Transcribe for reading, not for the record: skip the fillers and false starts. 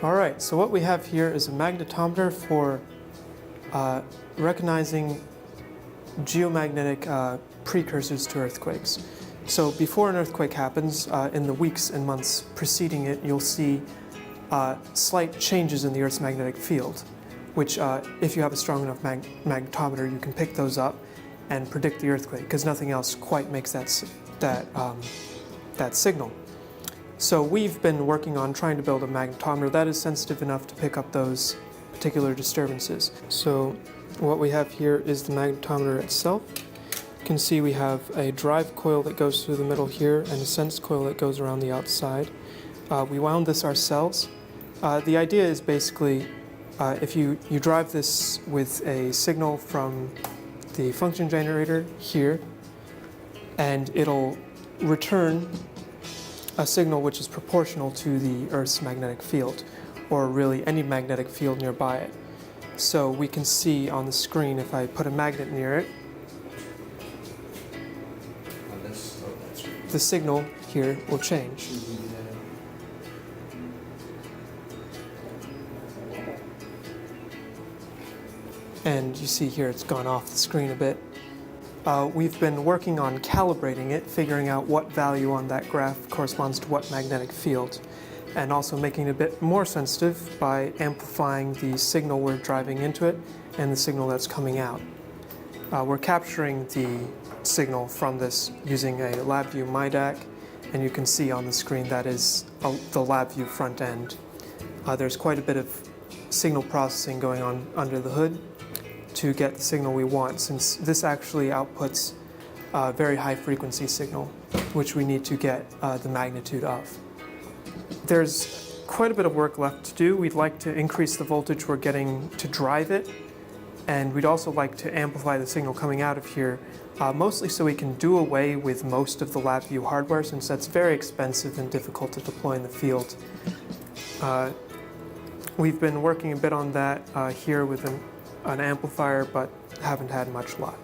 All right, so what we have here is a magnetometer for recognizing geomagnetic precursors to earthquakes. So before an earthquake happens, in the weeks and months preceding it, you'll see slight changes in the Earth's magnetic field, which if you have a strong enough magnetometer, you can pick those up and predict the earthquake, because nothing else quite makes that signal. So we've been working on trying to build a magnetometer that is sensitive enough to pick up those particular disturbances. So what we have here is the magnetometer itself. You can see we have a drive coil that goes through the middle here and a sense coil that goes around the outside. We wound this ourselves. The idea is basically if you drive this with a signal from the function generator here, and it'll return a signal which is proportional to the Earth's magnetic field, or really any magnetic field nearby it. So we can see on the screen, if I put a magnet near it, the signal here will change. And you see here it's gone off the screen a bit. We've been working on calibrating it, figuring out what value on that graph corresponds to what magnetic field, and also making it a bit more sensitive by amplifying the signal we're driving into it and the signal that's coming out. We're capturing the signal from this using a LabVIEW MIDAC, and you can see on the screen that is the LabVIEW front end. There's quite a bit of signal processing going on under the hood to get the signal we want, since this actually outputs a very high frequency signal, which we need to get the magnitude of. There's quite a bit of work left to do. We'd like to increase the voltage we're getting to drive it, and we'd also like to amplify the signal coming out of here, mostly so we can do away with most of the LabVIEW hardware, since that's very expensive and difficult to deploy in the field. We've been working a bit on that here with an amplifier, but haven't had much luck.